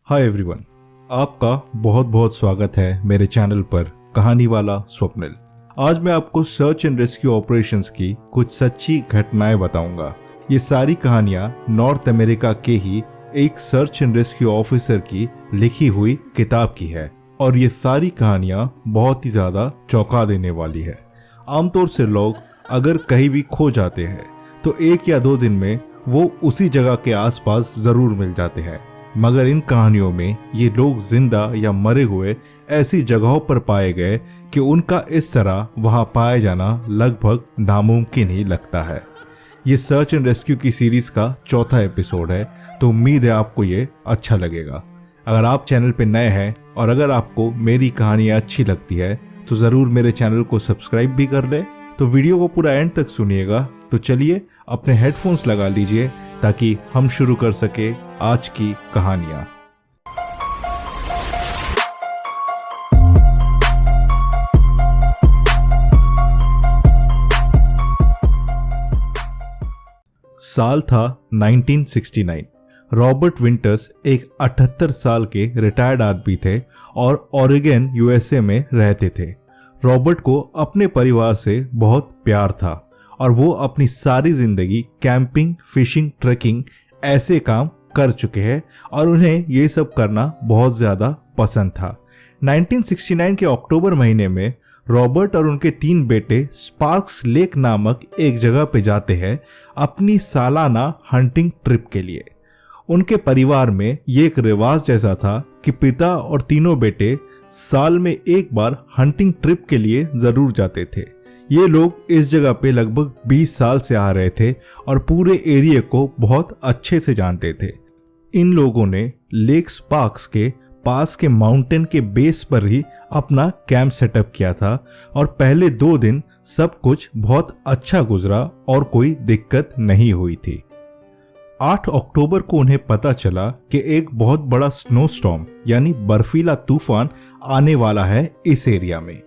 Hi everyone, आपका बहुत बहुत स्वागत है मेरे चैनल पर कहानी वाला स्वप्निल। आज मैं आपको सर्च एंड रेस्क्यू ऑपरेशंस की कुछ सच्ची घटनाएं बताऊंगा। ये सारी कहानियां नॉर्थ अमेरिका के ही एक सर्च एंड रेस्क्यू ऑफिसर की लिखी हुई किताब की है और ये सारी कहानियां बहुत ही ज्यादा चौंका देने वाली है। आमतौर से लोग अगर कहीं भी खो जाते हैं तो 1 या 2 दिन में वो उसी जगह के आसपास जरूर मिल जाते हैं, मगर इन कहानियों में ये लोग जिंदा या मरे हुए ऐसी जगहों पर पाए गए कि उनका इस तरह वहां पाया जाना लगभग नामुमकिन ही लगता है। ये सर्च एंड रेस्क्यू की सीरीज का 4था एपिसोड है, तो उम्मीद है आपको ये अच्छा लगेगा। अगर आप चैनल पे नए हैं और अगर आपको मेरी कहानियां अच्छी लगती है तो जरूर मेरे चैनल को सब्सक्राइब भी कर ले। तो वीडियो को पूरा एंड तक सुनिएगा। तो चलिए अपने हेडफोन्स लगा लीजिए ताकि हम शुरू कर सके आज की कहानियां। साल था 1969। रॉबर्ट विंटर्स एक 78 साल के रिटायर्ड आदमी थे और ओरेगन यूएसए में रहते थे। रॉबर्ट को अपने परिवार से बहुत प्यार था और वो अपनी सारी जिंदगी कैंपिंग, फिशिंग, ट्रैकिंग ऐसे काम कर चुके हैं और उन्हें ये सब करना बहुत ज्यादा पसंद था। 1969 के अक्टूबर महीने में रॉबर्ट और उनके 3 बेटे स्पार्क्स लेक नामक एक जगह पे जाते हैं अपनी सालाना हंटिंग ट्रिप के लिए। उनके परिवार में ये एक रिवाज जैसा था कि पिता और तीनों बेटे साल में एक बार हंटिंग ट्रिप के लिए जरूर जाते थे। ये लोग इस जगह पे लगभग 20 साल से आ रहे थे और पूरे एरिया को बहुत अच्छे से जानते थे। इन लोगों ने लेक स्पार्क्स के पास के माउंटेन के बेस पर ही अपना कैंप सेटअप किया था और पहले 2 दिन सब कुछ बहुत अच्छा गुजरा और कोई दिक्कत नहीं हुई थी। 8 अक्टूबर को उन्हें पता चला कि एक बहुत बड़ा स्नो स्टॉर्म यानी बर्फीला तूफान आने वाला है इस एरिया में।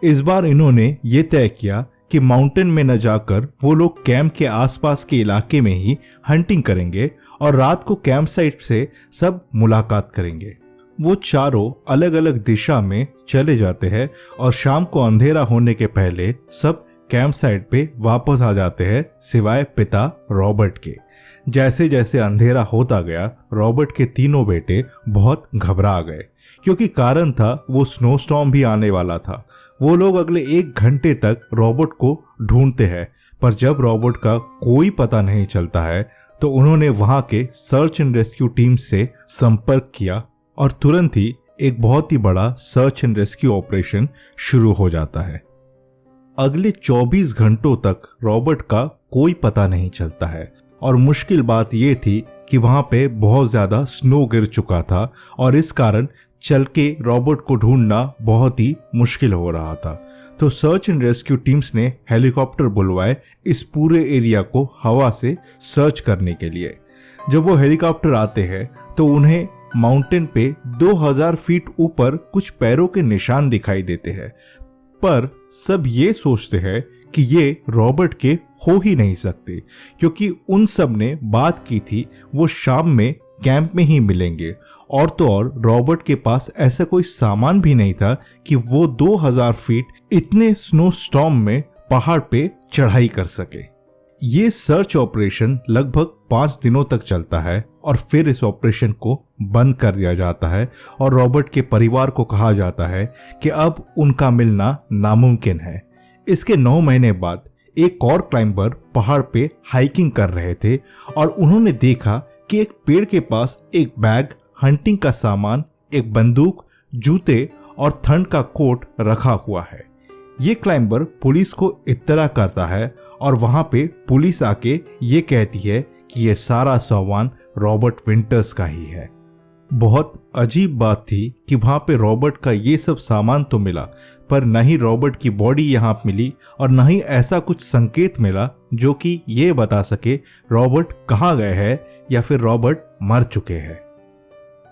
इस बार इन्होंने ये तय किया कि माउंटेन में न जाकर वो लोग कैंप के आसपास के इलाके में ही हंटिंग करेंगे और रात को कैंप साइट से सब मुलाकात करेंगे। वो चारों अलग अलग दिशा में चले जाते हैं और शाम को अंधेरा होने के पहले सब कैंप साइट पे वापस आ जाते हैं, सिवाय पिता रॉबर्ट के। जैसे जैसे अंधेरा होता गया रॉबर्ट के तीनों बेटे बहुत घबरा गए, क्योंकि कारण था वो स्नो स्टॉर्म भी आने वाला था। वो लोग अगले 1 घंटे तक रॉबर्ट को ढूंढते हैं, पर जब रॉबर्ट का कोई पता नहीं चलता है तो उन्होंने वहां के सर्च एंड रेस्क्यू टीम से संपर्क किया और तुरंत ही एक बहुत ही बड़ा सर्च एंड रेस्क्यू ऑपरेशन शुरू हो जाता है। अगले 24 घंटों तक रॉबर्ट का कोई पता नहीं चलता है और मुश्किल बात यह थी कि वहां पे बहुत ज्यादा स्नो गिर चुका था और इस कारण चल के रॉबर्ट को ढूंढना बहुत ही मुश्किल हो रहा था। तो सर्च एंड रेस्क्यू टीम्स ने हेलीकॉप्टर बुलवाए इस पूरे एरिया को हवा से सर्च करने के लिए। जब वो हेलीकॉप्टर आते हैं तो उन्हें माउंटेन पे 2000 फीट ऊपर कुछ पैरों के निशान दिखाई देते हैं, पर सब ये सोचते हैं कि ये रॉबर्ट के हो ही नहीं सकते, क्योंकि उन सब ने बात की थी वो शाम में कैंप में ही मिलेंगे और तो और रॉबर्ट के पास ऐसा कोई सामान भी नहीं था कि वो 2000 फीट इतने स्नो स्टॉर्म में पहाड़ पे चढ़ाई कर सके। ये सर्च ऑपरेशन लगभग 5 दिनों तक चलता है और फिर इस ऑपरेशन को बंद कर दिया जाता है और रॉबर्ट के परिवार को कहा जाता है कि अब उनका मिलना नामुमकिन है। इसके 9 महीने बाद एक और क्लाइंबर पहाड़ पे हाइकिंग कर रहे थे और उन्होंने देखा कि एक पेड़ के पास एक बैग, हंटिंग का सामान, एक बंदूक, जूते और ठंड का कोट रखा हुआ है। ये क्लाइंबर पुलिस को इत्तला करता है और वहां पे पुलिस आके ये कहती है कि ये सारा सामान रॉबर्ट विंटर्स का ही है। बहुत अजीब बात थी कि वहां पे रॉबर्ट का ये सब सामान तो मिला, पर न ही रॉबर्ट की बॉडी यहां मिली और न ही ऐसा कुछ संकेत मिला जो कि ये बता सके रॉबर्ट कहाँ गए हैं या फिर रॉबर्ट मर चुके हैं।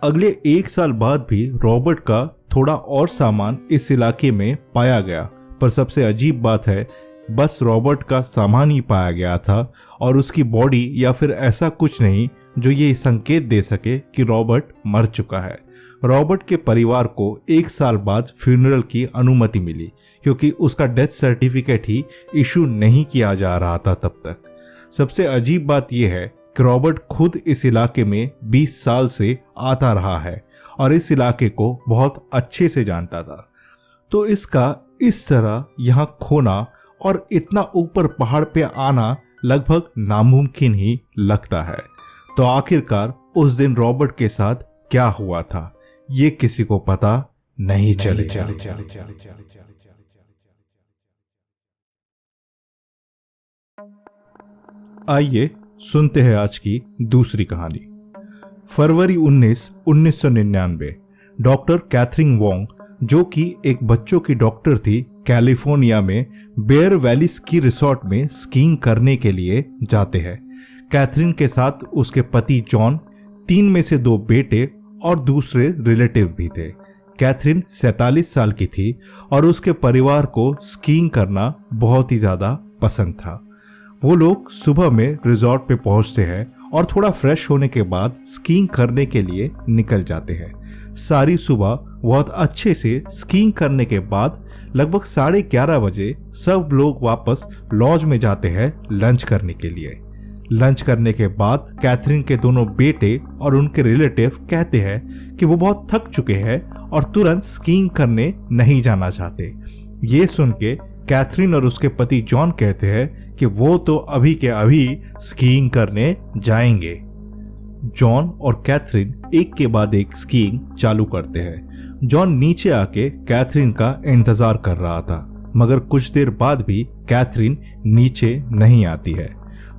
अगले 1 साल बाद भी रॉबर्ट का थोड़ा और सामान इस इलाके में पाया गया, पर सबसे अजीब बात है बस रॉबर्ट का सामान ही पाया गया था और उसकी बॉडी या फिर ऐसा कुछ नहीं जो ये संकेत दे सके कि रॉबर्ट मर चुका है। रॉबर्ट के परिवार को 1 साल बाद फ्यूनरल की अनुमति मिली, क्योंकि उसका डेथ सर्टिफिकेट ही इशू नहीं किया जा रहा था तब तक। सबसे अजीब बात यह है कि रॉबर्ट खुद इस इलाके में 20 साल से आता रहा है और इस इलाके को बहुत अच्छे से जानता था। तो इसका इस तरह यहाँ खोना और इतना ऊपर पहाड़ पे आना लगभग नामुमकिन ही लगता है। तो आखिरकार उस दिन रॉबर्ट के साथ क्या हुआ था, ये किसी को पता नहीं चले। आइए सुनते हैं आज की दूसरी कहानी। फरवरी 19, 1999 डॉक्टर कैथरीन वोंग, जो कि एक बच्चों की डॉक्टर थी, कैलिफोर्निया में बेयर वैली स्की रिसोर्ट में स्कीइंग करने के लिए जाते हैं। कैथरीन के साथ उसके पति जॉन, 3 में से 2 बेटे और दूसरे रिलेटिव भी थे। कैथरीन 47 साल की थी और उसके परिवार को स्कीइंग करना बहुत ही ज्यादा पसंद था। वो लोग सुबह में रिजॉर्ट पे पहुंचते हैं और थोड़ा फ्रेश होने के बाद स्कीइंग करने के लिए निकल जाते हैं। सारी सुबह बहुत अच्छे से स्कीइंग करने के बाद लगभग 11:30 बजे सब लोग वापस लॉज में जाते हैं लंच करने के लिए। लंच करने के बाद कैथरीन के दोनों बेटे और उनके रिलेटिव कहते हैं कि वो बहुत थक चुके हैं और तुरंत स्कीइंग करने नहीं जाना चाहते। ये सुन के कैथरीन और उसके पति जॉन कहते हैं कि वो तो अभी के अभी स्कीइंग करने जाएंगे। जॉन और कैथरीन एक के बाद एक स्कीइंग चालू करते हैं। जॉन नीचे आके कैथरीन का इंतजार कर रहा था, मगर कुछ देर बाद भी कैथरीन नीचे नहीं आती है।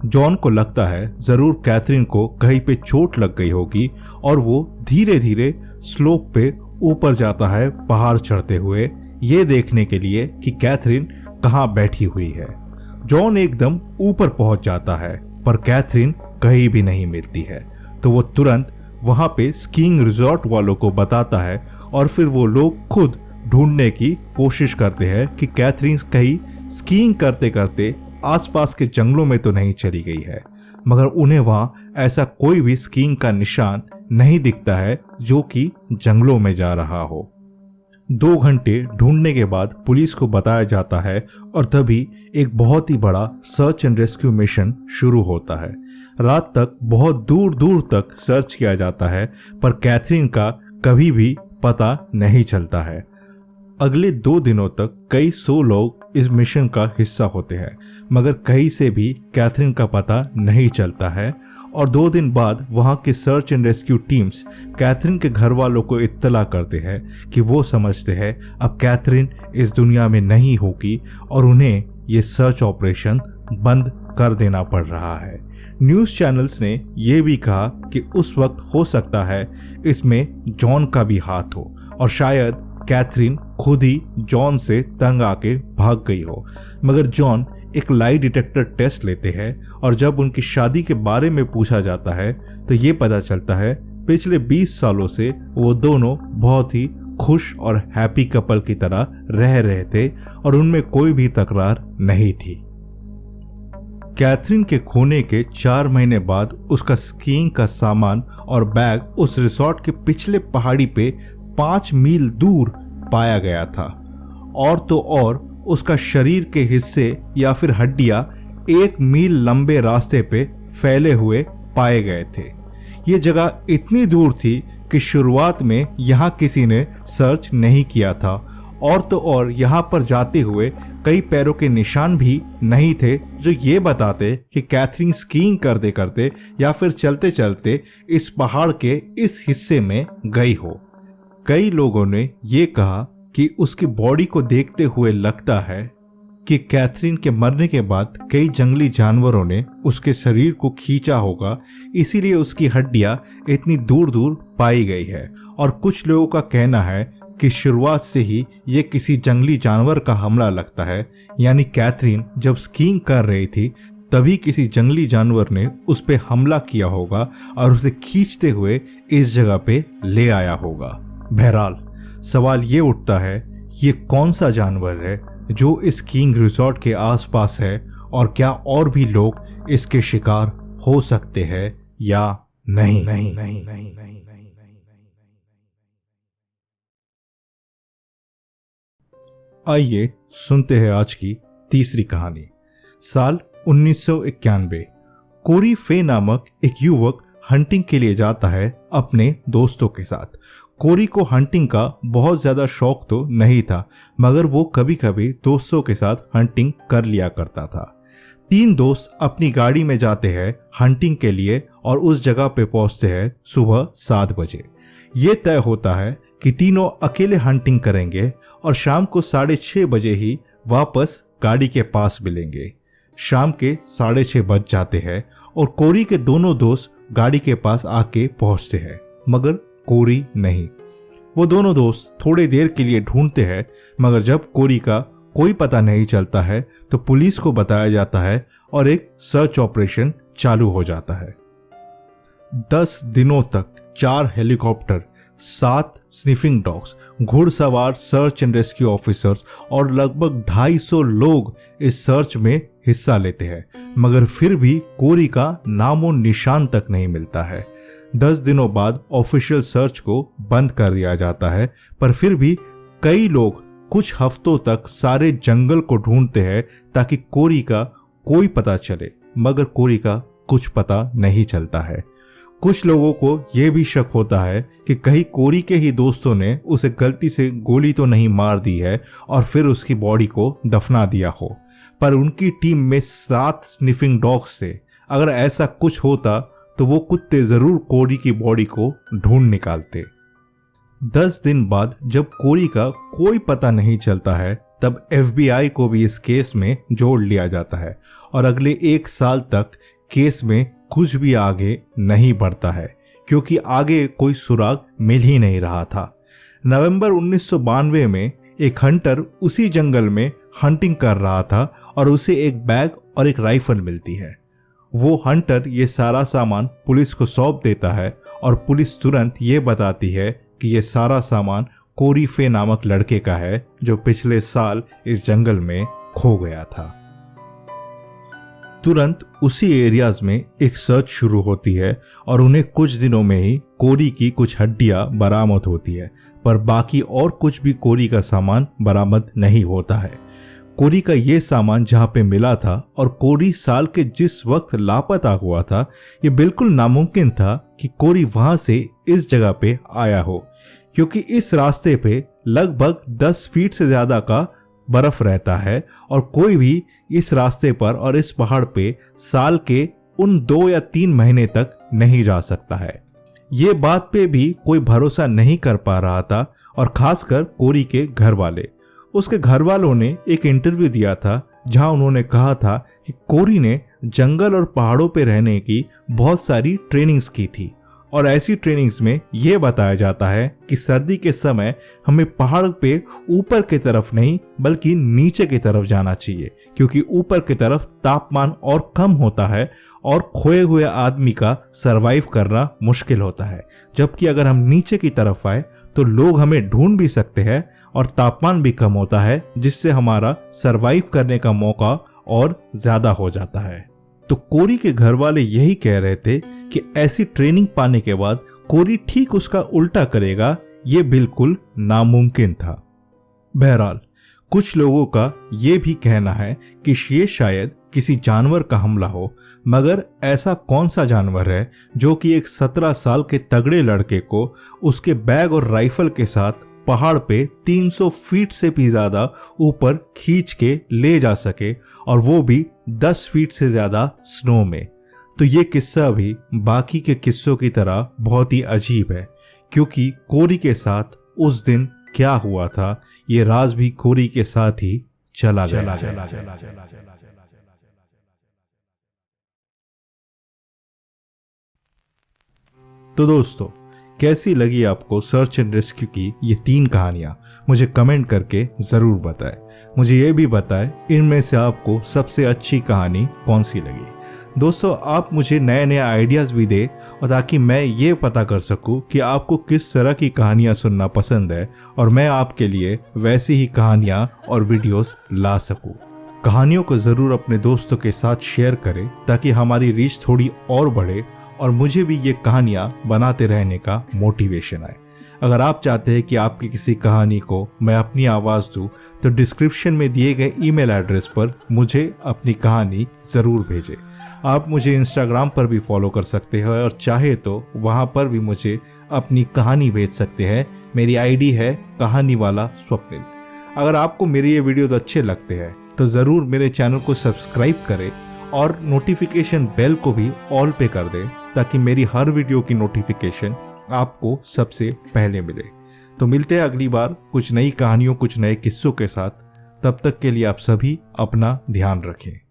जॉन को लगता है जरूर कैथरीन को कहीं पे चोट लग गई होगी और वो धीरे धीरे स्लोप पे ऊपर जाता है पहाड़ चढ़ते हुए, ये देखने के लिए कि कैथरीन कहाँ बैठी हुई है। जॉन एकदम ऊपर पहुंच जाता है पर कैथरीन कहीं भी नहीं मिलती है, तो वो तुरंत वहां पे स्कीइंग रिजॉर्ट वालों को बताता है और फिर वो लोग खुद ढूंढने की कोशिश करते हैं कि कैथरीन कहीं स्कीइंग करते करते आसपास के जंगलों में तो नहीं चली गई है, मगर उन्हें वहां ऐसा कोई भी स्कीइंग का निशान नहीं दिखता है जो कि जंगलों में जा रहा हो। 2 घंटे ढूंढने के बाद पुलिस को बताया जाता है और तभी एक बहुत ही बड़ा सर्च एंड रेस्क्यू मिशन शुरू होता है। रात तक बहुत दूर दूर तक सर्च किया जाता है पर कैथरीन का कभी भी पता नहीं चलता है। अगले 2 दिनों तक कई 100 लोग इस मिशन का हिस्सा होते हैं, मगर कहीं से भी कैथरीन का पता नहीं चलता है। और 2 दिन बाद वहां के search and rescue teams Catherine के घर वालों को इत्तला करते हैं कि वो समझते हैं अब कैथरीन इस दुनिया में नहीं होगी और उन्हें ये सर्च ऑपरेशन बंद कर देना पड़ रहा है। न्यूज़ चैनल्स ने यह भी कहा कि उस वक्त हो सकता है इसमें जॉन का भी हाथ हो और शायद कैथरीन खुद ही जॉन से तंग आके भाग गई हो। मगर जॉन एक लाई डिटेक्टर टेस्ट लेते हैं और जब उनकी शादी के बारे में पूछा जाता है तो ये पता चलता है पिछले 20 सालों से वो दोनों बहुत ही खुश और हैप्पी कपल की तरह रह रहे थे और उनमें कोई भी तकरार नहीं थी। कैथरीन के खोने के 4 महीने बाद उसका स्कीइंग का सामान और बैग उस रिसोर्ट के पिछले पहाड़ी पे 5 मील दूर पाया गया था। और तो और उसका शरीर के हिस्से या फिर हड्डियां 1 मील लंबे रास्ते पे फैले हुए पाए गए थे। ये जगह इतनी दूर थी कि शुरुआत में यहाँ किसी ने सर्च नहीं किया था और तो और यहाँ पर जाते हुए कई पैरों के निशान भी नहीं थे जो ये बताते कि कैथरीन स्कीइंग करते करते या फिर चलते चलते इस पहाड़ के इस हिस्से में गई हो। कई लोगों ने ये कहा कि उसकी बॉडी को देखते हुए लगता है कि कैथरीन के मरने के बाद कई जंगली जानवरों ने उसके शरीर को खींचा होगा, इसीलिए उसकी हड्डियां इतनी दूर दूर पाई गई है। और कुछ लोगों का कहना है कि शुरुआत से ही ये किसी जंगली जानवर का हमला लगता है, यानी कैथरीन जब स्कीइंग कर रही थी तभी किसी जंगली जानवर ने उस पे हमला किया होगा और उसे खींचते हुए इस जगह पे ले आया होगा। बहरहाल सवाल ये उठता है, ये कौन सा जानवर है जो इस स्कीइंग रिसोर्ट के आसपास है और क्या और भी लोग इसके शिकार हो सकते हैं या नहीं नहीं नहीं नहीं नहीं। आइए सुनते हैं आज की तीसरी कहानी। साल 1991। कोरी फे नामक एक युवक हंटिंग के लिए जाता है अपने दोस्तों के साथ। कोरी को हंटिंग का बहुत ज्यादा शौक तो नहीं था, मगर वो कभी कभी दोस्तों के साथ हंटिंग कर लिया करता था। 3 दोस्त अपनी गाड़ी में जाते हैं हंटिंग के लिए और उस जगह पे पहुंचते हैं सुबह 7 बजे। ये तय होता है कि तीनों अकेले हंटिंग करेंगे और शाम को 6:30 बजे ही वापस गाड़ी के पास मिलेंगे। शाम के 6:30 बज जाते हैं और कोरी के दोनों दोस्त गाड़ी के पास आके पहुंचते हैं, मगर कोरी नहीं। वो दोनों दोस्त थोड़ी देर के लिए ढूंढते हैं, मगर जब कोरी का कोई पता नहीं चलता है तो पुलिस को बताया जाता है और एक सर्च ऑपरेशन चालू हो जाता है। 10 दिनों तक 4 हेलीकॉप्टर, 7 स्निफिंग डॉग्स, घुड़सवार सर्च एंड रेस्क्यू ऑफिसर्स और लगभग 250 लोग इस सर्च में हिस्सा लेते हैं, मगर फिर भी कोरी का नामो निशान तक नहीं मिलता है। 10 दिनों बाद ऑफिशियल सर्च को बंद कर दिया जाता है, पर फिर भी कई लोग कुछ हफ्तों तक सारे जंगल को ढूंढते हैं ताकि कोरी का कोई पता चले, मगर कोरी का कुछ पता नहीं चलता है। कुछ लोगों को यह भी शक होता है कि कहीं कोरी के ही दोस्तों ने उसे गलती से गोली तो नहीं मार दी है और फिर उसकी बॉडी को दफना दिया हो। पर उनकी टीम में 7 स्निफिंग डॉग्स थे। अगर ऐसा कुछ होता तो वो कुत्ते जरूर कोरी की बॉडी को ढूंढ निकालते। 10 दिन बाद जब कोरी का कोई पता नहीं चलता है, तब FBI को भी इस केस में जोड़ लिया जाता है और अगले 1 साल तक केस में कुछ भी आगे नहीं बढ़ता है, क्योंकि आगे कोई सुराग मिल ही नहीं रहा था। नवंबर 1992 में एक हंटर उसी जंगल में हंटिंग कर रहा था और उसे एक बैग और एक राइफल मिलती है। वो हंटर ये सारा सामान पुलिस को सौंप देता है और पुलिस तुरंत ये बताती है कि ये सारा सामान कोरी फे नामक लड़के का है जो पिछले साल इस जंगल में खो गया था। तुरंत उसी एरियाज में एक सर्च शुरू होती है और उन्हें कुछ दिनों में ही कोरी की कुछ हड्डियां बरामद होती है, पर बाकी और कुछ भी कोरी का सामान बरामद नहीं होता है। कोरी का ये सामान जहां पे मिला था और कोरी साल के जिस वक्त लापता हुआ था, ये बिल्कुल नामुमकिन था कि कोरी वहां से इस जगह पे आया हो, क्योंकि इस रास्ते पे लगभग 10 फीट से ज्यादा का बर्फ रहता है और कोई भी इस रास्ते पर और इस पहाड़ पे साल के उन 2 या 3 महीने तक नहीं जा सकता है। ये बात पे भी कोई भरोसा नहीं कर पा रहा था, और खासकर कोरी के घर वाले। उसके घर वालों ने एक इंटरव्यू दिया था जहां उन्होंने कहा था कि कोरी ने जंगल और पहाड़ों पे रहने की बहुत सारी ट्रेनिंग्स की थी, और ऐसी ट्रेनिंग्स में यह बताया जाता है कि सर्दी के समय हमें पहाड़ पे ऊपर की तरफ नहीं बल्कि नीचे की तरफ जाना चाहिए, क्योंकि ऊपर की तरफ तापमान और कम होता है और खोए हुए आदमी का सरवाइव करना मुश्किल होता है, जबकि अगर हम नीचे की तरफ आए तो लोग हमें ढूंढ भी सकते हैं और तापमान भी कम होता है, जिससे हमारा सरवाइव करने का मौका और ज्यादा हो जाता है। तो कोरी के घर वाले यही कह रहे थे कि ऐसी ट्रेनिंग पाने के बाद कोरी ठीक उसका उल्टा करेगा, ये बिल्कुल नामुमकिन था। बहरहाल कुछ लोगों का ये भी कहना है कि ये शायद किसी जानवर का हमला हो, मगर ऐसा कौन सा जानवर है जो कि एक 17 साल के तगड़े लड़के को उसके बैग और राइफल के साथ पहाड़ पे 300 फीट से भी ज्यादा ऊपर खींच के ले जा सके, और वो भी 10 फीट से ज्यादा स्नो में। तो ये किस्सा भी बाकी के किस्सों की तरह बहुत ही अजीब है, क्योंकि कोरी के साथ उस दिन क्या हुआ था ये राज भी कोरी के साथ ही चला गया। तो दोस्तों, कैसी लगी आपको सर्च एंड रेस्क्यू की ये 3 कहानियां? मुझे कमेंट करके ज़रूर बताएं। मुझे ये भी बताएं इनमें से आपको सबसे अच्छी कहानी कौन सी लगी। दोस्तों, आप मुझे नए नए आइडियाज़ भी दें, और ताकि मैं ये पता कर सकूं कि आपको किस तरह की कहानियां सुनना पसंद है, और मैं आपके लिए वैसी ही कहानियां और वीडियोस ला सकूं। कहानियों को ज़रूर अपने दोस्तों के साथ शेयर करें ताकि हमारी रीच थोड़ी और बढ़े और मुझे भी ये कहानियाँ बनाते रहने का मोटिवेशन आए। अगर आप चाहते हैं कि आपकी किसी कहानी को मैं अपनी आवाज़ दूं तो डिस्क्रिप्शन में दिए गए ईमेल एड्रेस पर मुझे अपनी कहानी ज़रूर भेजें। आप मुझे इंस्टाग्राम पर भी फॉलो कर सकते हैं और चाहे तो वहाँ पर भी मुझे अपनी कहानी भेज सकते हैं। मेरी आईडी है कहानी वाला स्वप्निल। अगर आपको मेरे ये वीडियोस अच्छे लगते हैं तो ज़रूर मेरे चैनल को सब्सक्राइब करें और नोटिफिकेशन बेल को भी ऑल पे कर दें ताकि मेरी हर वीडियो की नोटिफिकेशन आपको सबसे पहले मिले। तो मिलते हैं अगली बार कुछ नई कहानियों कुछ नए किस्सों के साथ। तब तक के लिए आप सभी अपना ध्यान रखें।